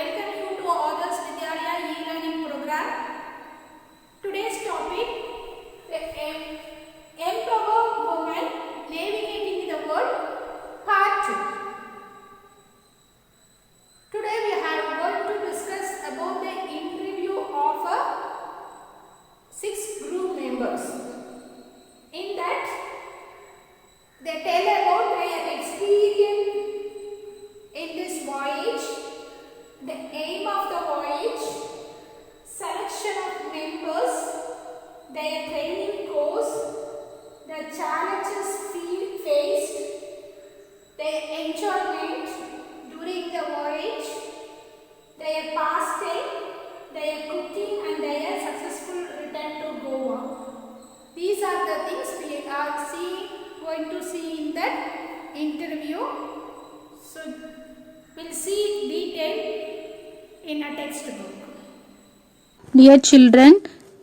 welcome you to Others Vidyalaya e-learning program. Today's topic, Empower Women Navigating the World, Part 2. Today we are going to discuss about the interview of 6 group members. In that, they tell about their experience in this voyage, the aim of the voyage, selection of members, their training course, the challenges faced, their enjoyment during the voyage, their pastime, their cooking and their successful return to Goa. These are the things we are going to see in that interview. So we'll see detail in a textbook. Dear children,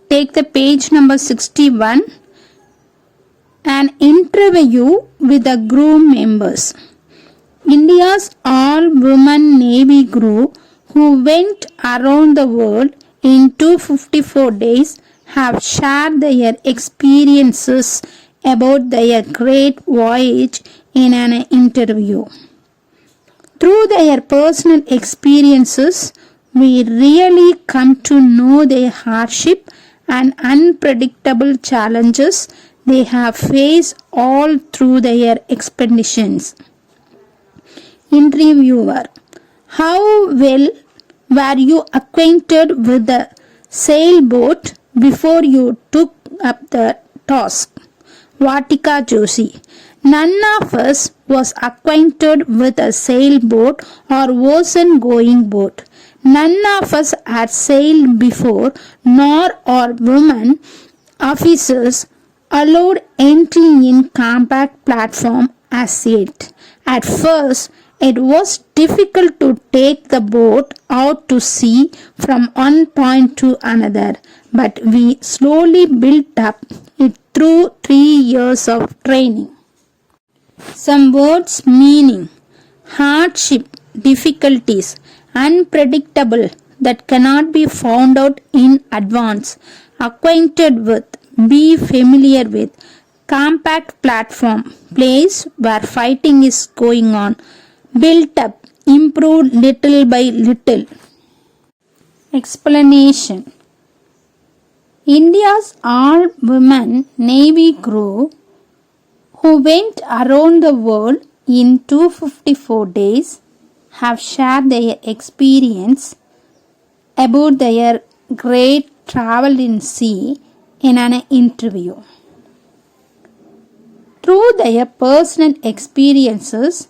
take the page number 61. An interview with the crew members. India's all-women Navy crew who went around the world in 254 days have shared their experiences about their great voyage in an interview. Through their personal experiences, we really come to know their hardship and unpredictable challenges they have faced all through their expeditions. Interviewer: how well were you acquainted with the sailboat before you took up the task? Vatika Joshi: none of us was acquainted with a sailboat or ocean-going boat. None of us had sailed before, nor are women officers allowed entry in combat platform as yet. At first, it was difficult to take the boat out to sea from one point to another, but we slowly built up it through 3 years of training. Some words meaning: hardship, difficulties, unpredictable, that cannot be found out in advance, acquainted with, be familiar with, compact platform, place where fighting is going on, built up, improved little by little. Explanation: India's all-women Navy crew who went around the world in 254 days have shared their experience about their great travel in sea in an interview. Through their personal experiences,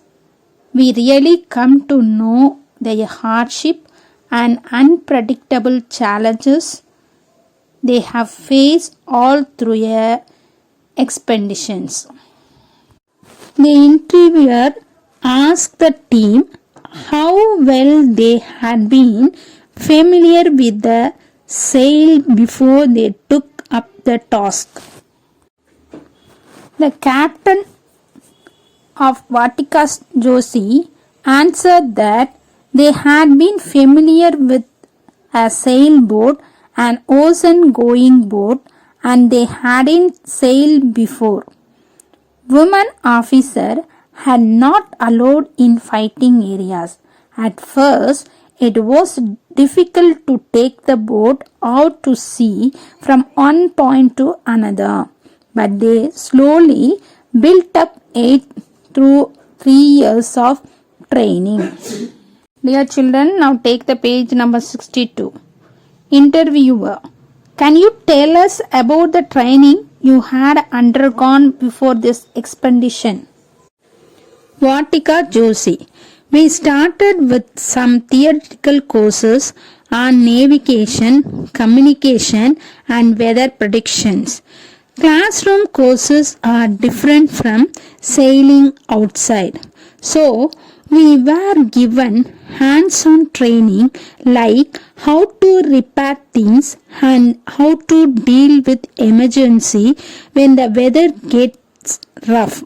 we really come to know their hardship and unpredictable challenges they have faced all through their expeditions. The interviewer asked the team how well they had been familiar with the sail before they took up the task. The captain of Vatika Joshi answered that they had been familiar with a sailboat, an ocean-going boat, and they hadn't sailed before. Women officer had not allowed in fighting areas. At first, it was difficult to take the boat out to sea from one point to another, but they slowly built up it through 3 years of training. Dear children, now take the page number 62. Interviewer: can you tell us about the training you had undergone before this expedition? Vatika Joshi: we started with some theoretical courses on navigation, communication, and weather predictions. Classroom courses are different from sailing outside. So, we were given hands-on training like how to repair things and how to deal with emergency when the weather gets rough.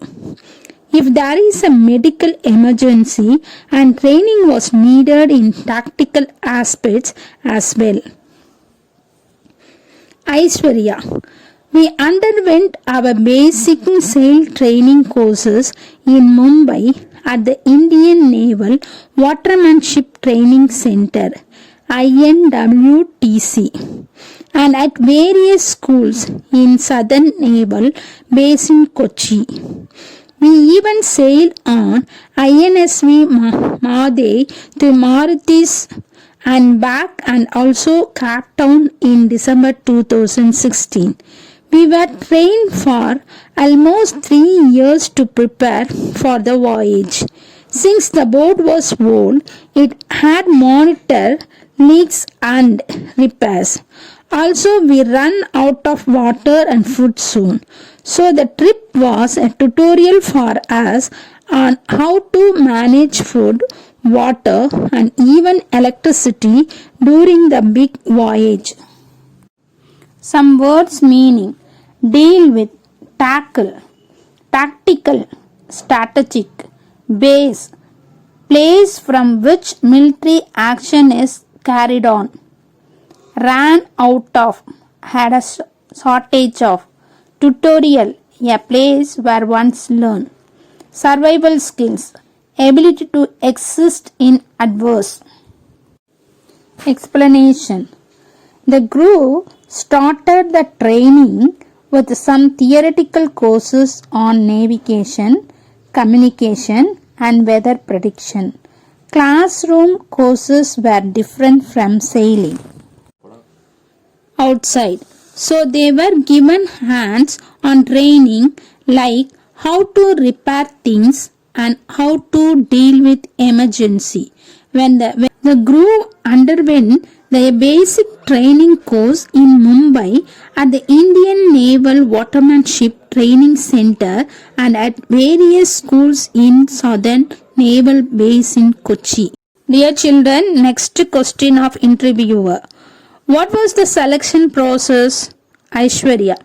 if there is a medical emergency, and training was needed in tactical aspects as well. Aishwarya, we underwent our basic sail training courses in Mumbai at the Indian Naval Watermanship Training Center INWTC and at various schools in Southern Naval Base in Kochi. We even sailed on INSV Mahaday to Mauritius and back and also Cape Town in December 2016. We were trained for almost 3 years to prepare for the voyage. Since the boat was old, it had monitor leaks and repairs. Also, we ran out of water and food soon. So the trip was a tutorial for us on how to manage food, water and even electricity during the big voyage. Some words meaning: deal with, tackle, tactical, strategic, base, place from which military action is carried on, ran out of, had a shortage of, tutorial, a place where one's learn, survival skills, ability to exist in adverse. Explanation. The group started the training with some theoretical courses on navigation, communication and weather prediction. Classroom courses were different from sailing outside. So they were given hands-on training like how to repair things and how to deal with emergency. When the group underwent the basic training course in Mumbai at the Indian Naval Watermanship Training Center and at various schools in Southern Naval Base in Kochi. Dear children, next question of interviewer. What was the selection process? Aishwarya.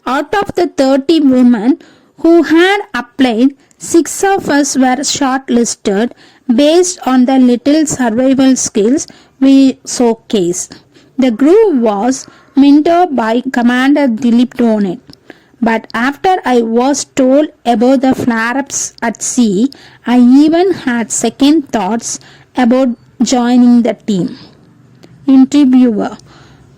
Out of the 30 women who had applied, 6 of us were shortlisted based on the little survival skills we showcased. The group was mentored by Commander Dilip Donet. But after I was told about the flare-ups at sea, I even had second thoughts about joining the team. Interviewer.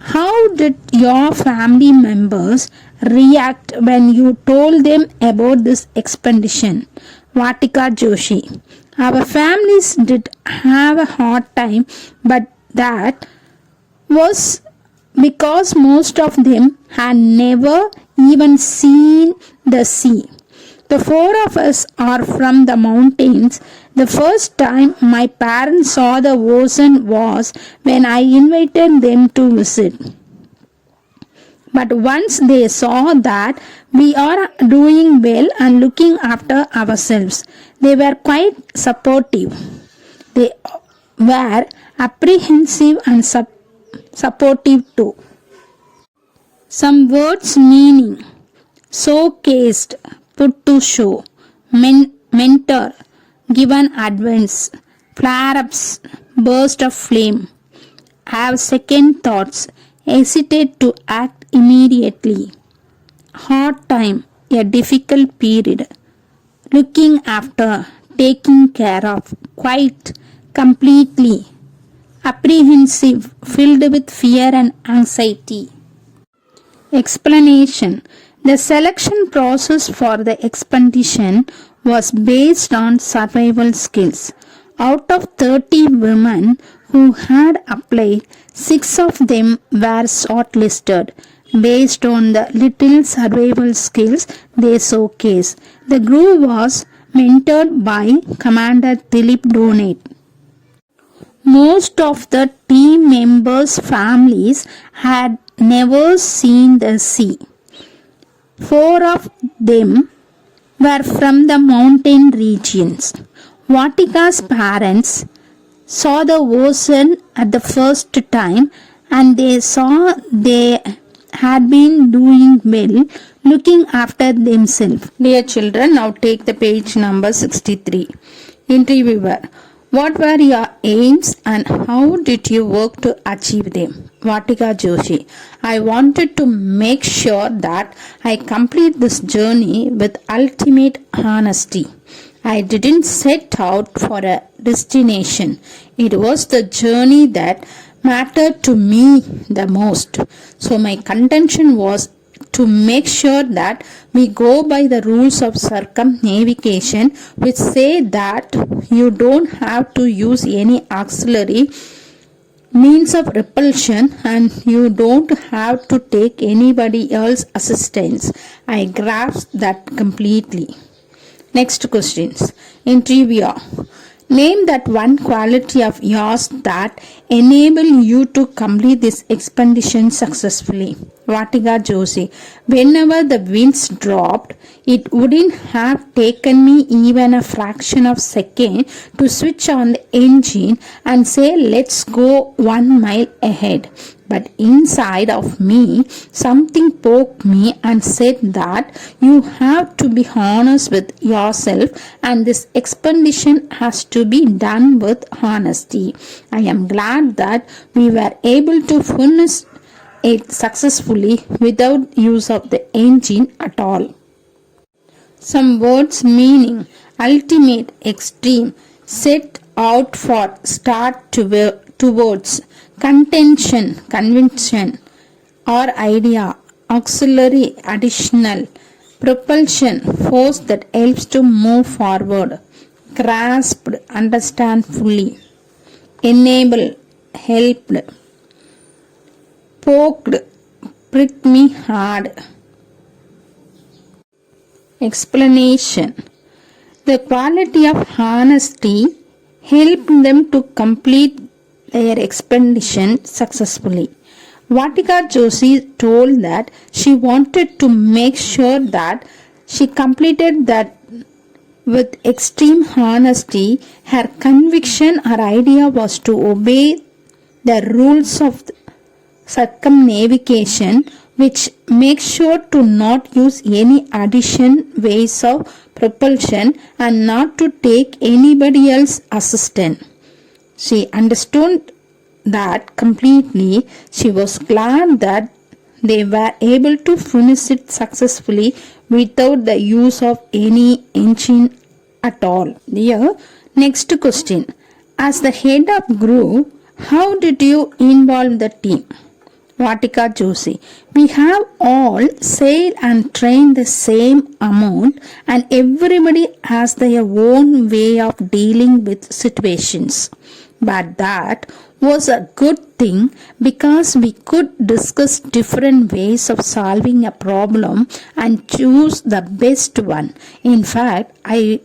How did your family members react when you told them about this expedition? Vatika Joshi. Our families did have a hard time, but that was because most of them had never even seen the sea. The 4 of us are from the mountains. The first time my parents saw the ocean was when I invited them to visit. But once they saw that we are doing well and looking after ourselves, they were quite supportive. They were apprehensive and supportive too. Some words meaning: showcased, put to show, mentor, given advice, flare-ups, burst of flame, have second thoughts, hesitate to act immediately, hard time, a difficult period, looking after, taking care of, quite, completely, apprehensive, filled with fear and anxiety. Explanation. The selection process for the expedition was based on survival skills. Out of 30 women who had applied, 6 of them were shortlisted based on the little survival skills they showcased. The group was mentored by Commander Dilip Donet. Most of the team members' families had never seen the sea. 4 of them were from the mountain regions. Vatika's parents saw the ocean at the first time and they saw they had been doing well, looking after themselves. Dear children, now take the page number 63. Interviewer. What were your aims and how did you work to achieve them? Vatika Joshi. I wanted to make sure that I complete this journey with ultimate honesty. I didn't set out for a destination. It was the journey that mattered to me the most. So my contention was to make sure that we go by the rules of circumnavigation, which say that you don't have to use any auxiliary means of repulsion and you don't have to take anybody else's assistance. I grasped that completely. Next questions. Interviewer. Name that one quality of yours that enable you to complete this expedition successfully. Vatika Joshi. Whenever the winds dropped, it wouldn't have taken me even a fraction of a second to switch on the engine and say, let's go 1 mile ahead. But inside of me, something poked me and said that you have to be honest with yourself and this expedition has to be done with honesty. I am glad that we were able to finish it successfully without use of the engine at all. Some words meaning ultimate, extreme, set out for, start towards, contention, conviction or idea, auxiliary, additional, propulsion, force that helps to move forward, grasped, understand fully, enable, helped, poked, pricked me hard. Explanation. The quality of honesty helped them to complete their expedition successfully. Vatika Joshi told that she wanted to make sure that she completed that with extreme honesty. Her conviction or idea was to obey the rules of circumnavigation, which makes sure to not use any additional ways of propulsion and not to take anybody else's assistance. She understood that completely. She was glad that they were able to finish it successfully without the use of any engine at all. Here, next question. As the head of group, how did you involve the team? Vatika Joshi. We have all said and trained the same amount and everybody has their own way of dealing with situations. But that was a good thing because we could discuss different ways of solving a problem and choose the best one. In fact, I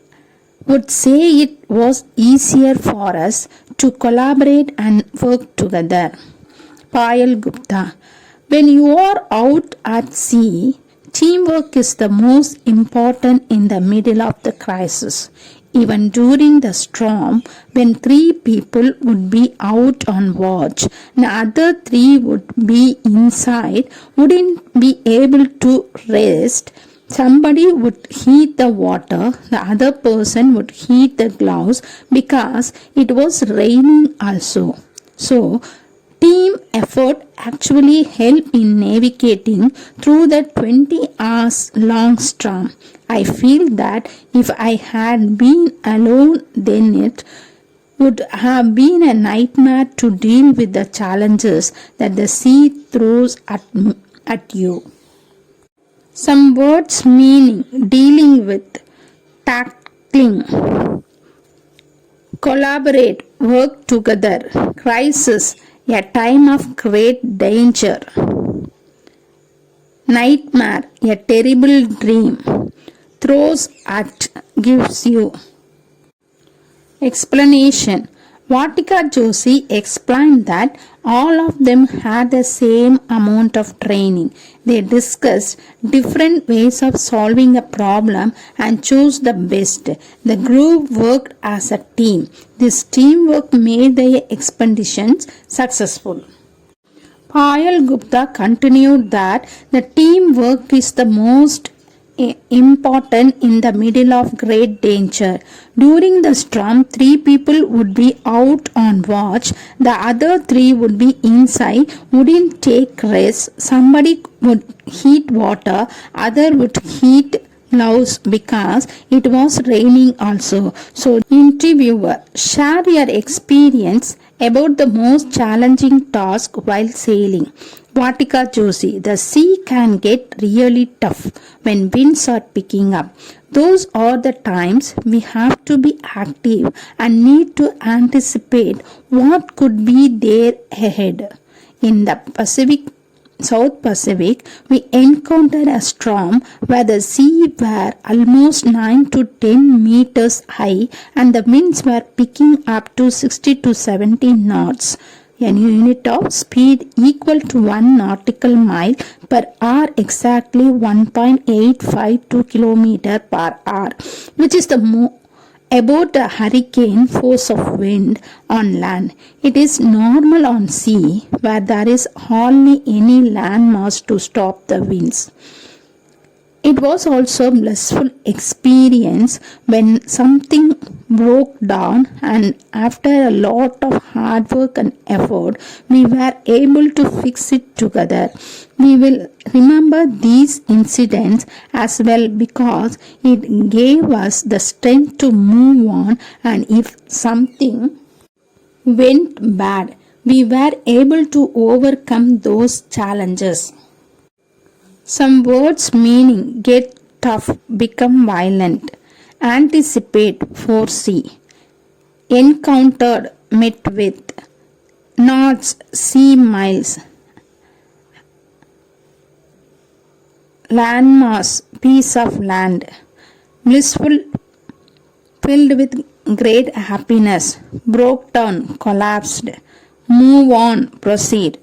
would say it was easier for us to collaborate and work together. Payal Gupta. When you are out at sea, teamwork is the most important in the middle of the crisis. Even during the storm, when 3 people would be out on watch, the other 3 would be inside, wouldn't be able to rest. Somebody would heat the water, the other person would heat the gloves because it was raining also. So, team effort actually helped in navigating through the 20 hours long storm. I feel that if I had been alone, then it would have been a nightmare to deal with the challenges that the sea throws at you. Some words meaning dealing with, tackling, collaborate, work together, crisis, a time of great danger, nightmare, a terrible dream, throws at, gives you. Explanation. Vatika Joshi explained that all of them had the same amount of training. They discussed different ways of solving a problem and chose the best. The group worked as a team. This teamwork made their expeditions successful. Ayal Gupta continued that the teamwork is the most important in the middle of great danger. During the storm, 3 people would be out on watch, the other 3 would be inside, wouldn't take risks. Somebody would heat water, other would heat gloves because it was raining also. So, interviewer, share your experience about the most challenging task while sailing. Vatika Joshi, the sea can get really tough when winds are picking up. Those are the times we have to be active and need to anticipate what could be there ahead. In the South Pacific, we encountered a storm where the sea were almost 9 to 10 meters high and the winds were picking up to 60 to 70 knots, a unit of speed equal to 1 nautical mile per hour, exactly 1.852 km per hour, which is about a hurricane force of wind on land. It is normal on sea where there is hardly any land mass to stop the winds. It was also a blissful experience when something broke down, and after a lot of hard work and effort, we were able to fix it together. We will remember these incidents as well because it gave us the strength to move on, and if something went bad, we were able to overcome those challenges. Some words meaning get tough, become violent, anticipate, foresee, encountered, met with, knots, sea miles, landmass, piece of land, blissful, filled with great happiness, broke down, collapsed, move on, proceed.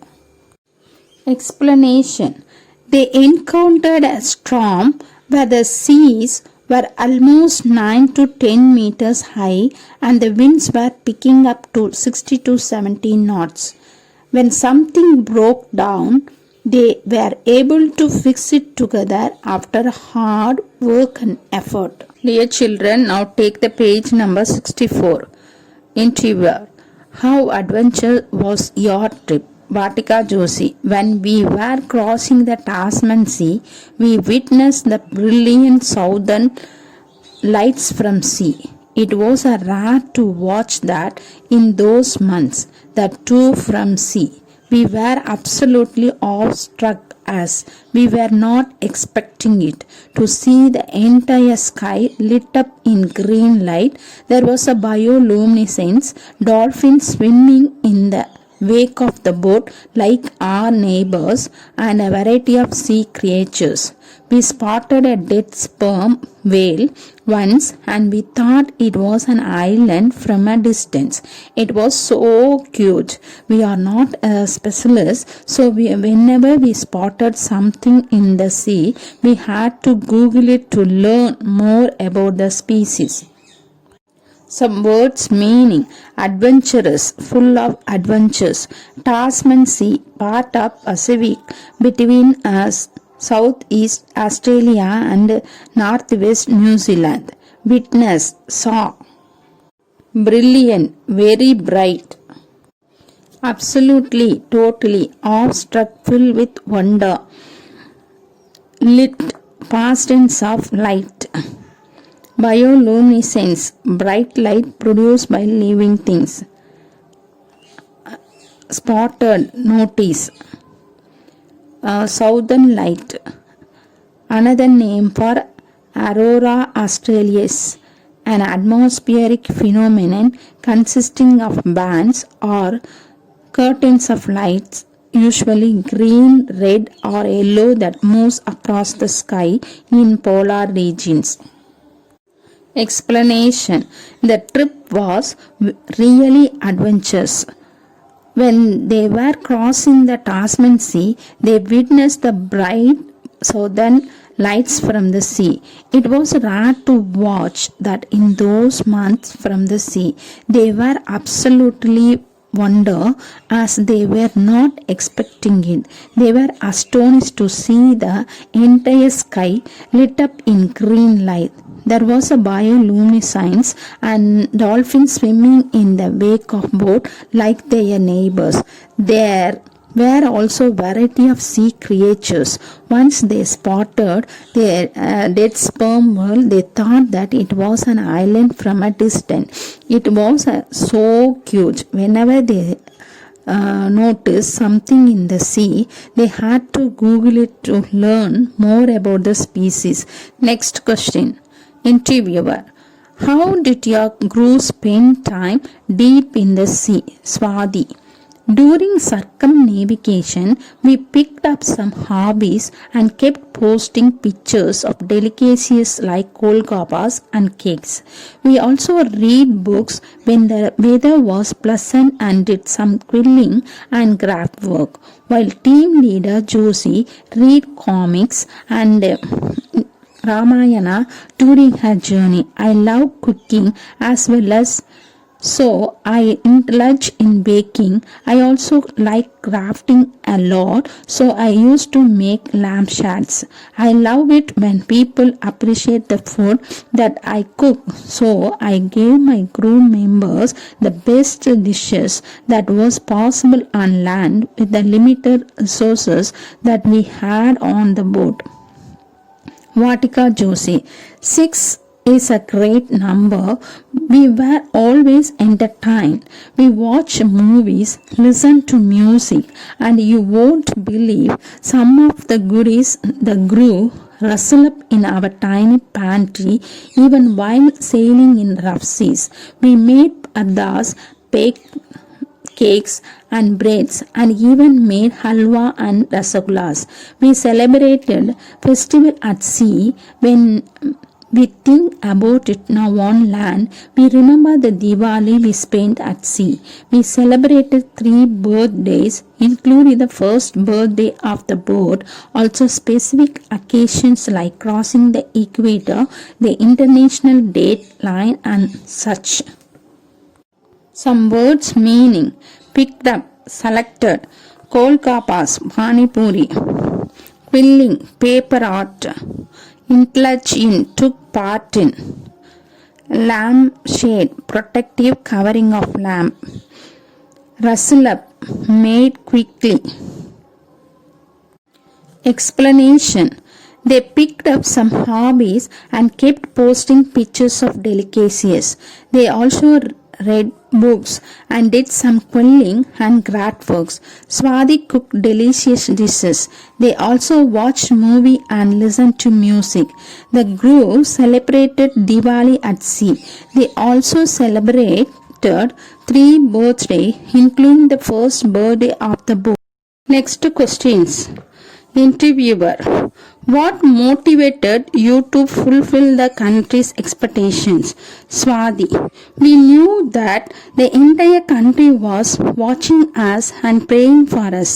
Explanation. They encountered a storm where the seas were almost 9 to 10 meters high and the winds were picking up to 60 to 70 knots. When something broke down, they were able to fix it together after hard work and effort. Dear children, now take the page number 64. Interviewer, how adventurous was your trip? Vatika Joshi, when we were crossing the Tasman Sea, we witnessed the brilliant southern lights from sea. It was a rare to watch that in those months, the two from sea. We were absolutely awestruck as we were not expecting it. To see the entire sky lit up in green light, there was a bioluminescence, dolphins swimming in the wake of the boat like our neighbors, and a variety of sea creatures. We spotted a dead sperm whale once and we thought it was an island from a distance. It was so cute. We are not specialists, so whenever we spotted something in the sea, we had to Google it to learn more about the species. Some words meaning adventurous, full of adventures. Tasman Sea, part of Pacific between Southeast Australia and Northwest New Zealand. Witness, saw. Brilliant, very bright. Absolutely, totally, awestruck, filled with wonder. Lit, past tense of light. Bioluminescence, bright light produced by living things. Spotted, notice. Southern light, another name for aurora australis, an atmospheric phenomenon consisting of bands or curtains of lights, usually green, red or yellow, that moves across the sky in polar regions. Explanation. The trip was really adventurous. When they were crossing the Tasman Sea, they witnessed the bright southern lights from the sea. It was rare to watch that in those months from the sea. They were absolutely wonder as they were not expecting it. They were astonished to see the entire sky lit up in green light. There was a bioluminescence and dolphins swimming in the wake of boat like their neighbors. There were also variety of sea creatures. Once they spotted their dead sperm whale, they thought that it was an island from a distance. It was so cute. Whenever they noticed something in the sea, they had to Google it to learn more about the species. Next question. Interviewer: how did your crew spend time deep in the sea? Swati: during circumnavigation, we picked up some hobbies and kept posting pictures of delicacies like golgappas and cakes. We also read books when the weather was pleasant and did some quilling and craft work, while team leader Josie read comics and Ramayana during her journey. I love cooking as well as so I indulge in baking. I also like crafting a lot, so I used to make lampshades. I love it when people appreciate the food that I cook, so I gave my crew members the best dishes that was possible on land with the limited resources that we had on the boat. Vatika Joshi: 6 is a great number. We were always entertained. We watched movies, listened to music, and you won't believe some of the goodies the crew rustle up in our tiny pantry even while sailing in rough seas. We made adas, baked cakes and breads, and even made halwa and rasagullas. We celebrated festival at sea. When we think about it now on land, we remember the Diwali we spent at sea. We celebrated 3 birthdays, including the first birthday of the boat, also specific occasions like crossing the equator, the international dateline, and such. Some words meaning: picked up, selected, golgappas, pani puri, quilling, paper art, indulge in, took part in, lampshade, protective covering of lamp, rustle up, made quickly. Explanation: they picked up some hobbies and kept posting pictures of delicacies. They also read books and did some quilling and craft works. Swati cooked delicious dishes. They also watched movie and listened to music. The crew celebrated Diwali at sea. They also celebrated 3 birthdays, including the first birthday of the boat. Next questions. Interviewer: what motivated you to fulfill the country's expectations? Swati: we knew that the entire country was watching us and praying for us,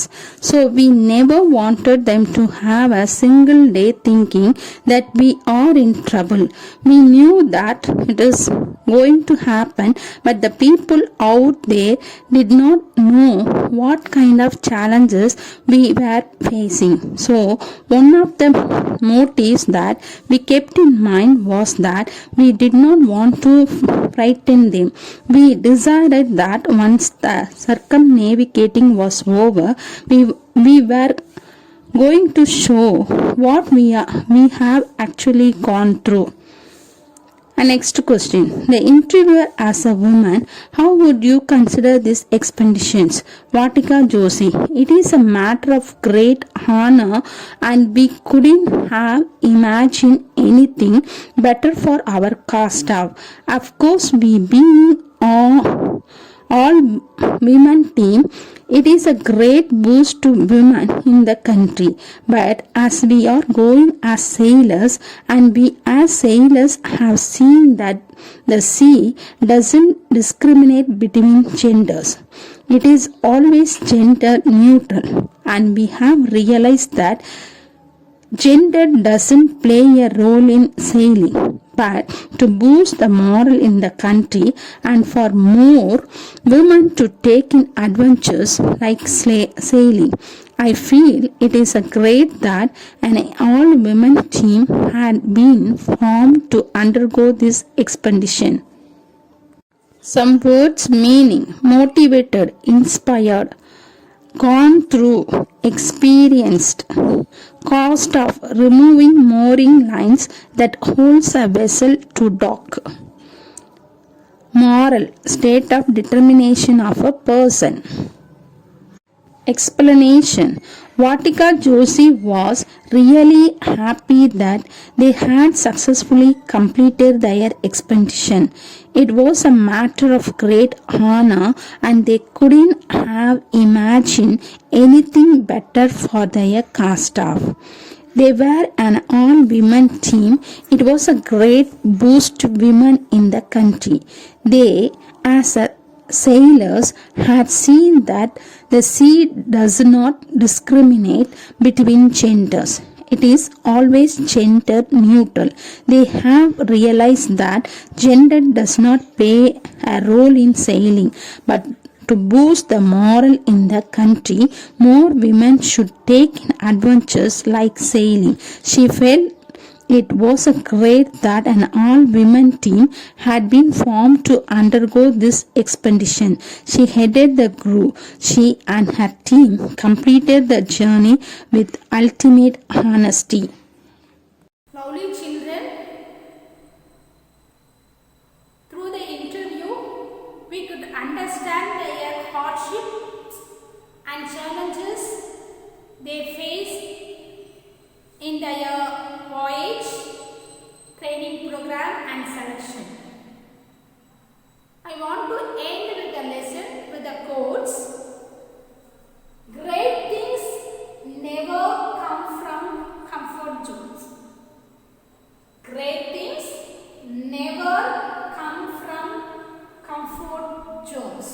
so we never wanted them to have a single day thinking that we are in trouble. We knew that it is going to happen, but the people out there did not know what kind of challenges we were facing. So one of the motives that we kept in mind was that we did not want to frighten them. We decided that once the circumnavigating was over, we were going to show what we have actually gone through. And next question. The interviewer: as a woman, how would you consider these expeditions? Vatika Joshi: it is a matter of great honor, and we couldn't have imagined anything better for our cast staff. Of course, we being all women team, it is a great boost to women in the country. But as we are going as sailors, and we as sailors have seen that the sea doesn't discriminate between genders. It is always gender neutral, and we have realized that Gender doesn't play a role in sailing, but to boost the morale in the country and for more women to take in adventures like sailing. I feel it is a great that an all-women team had been formed to undergo this expedition. Some words meaning motivated, inspired, gone through, experienced. Cost of removing mooring lines that holds a vessel to dock. Moral, state of determination of a person. Explanation. Vatika Joshi was really happy that they had successfully completed their expedition. It was a matter of great honor and they couldn't have imagined anything better for their cast off. They were an all-women team. It was a great boost to women in the country. They, as a sailors, had seen that the sea does not discriminate between genders. It is always gender neutral. They have realized that gender does not play a role in sailing, but to boost the morale in the country, more women should take adventures like sailing. She felt it was a great that an all-women team had been formed to undergo this expedition. She headed the crew. She and her team completed the journey with ultimate honesty. Lovely children, through the interview, we could understand their hardships and challenges they face in their voyage, training program and selection. I want to end with the lesson with the quotes. Great things never come from comfort zones. Great things never come from comfort zones.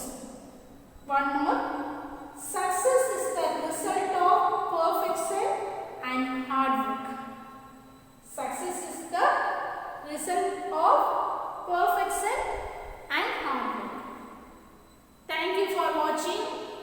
One more.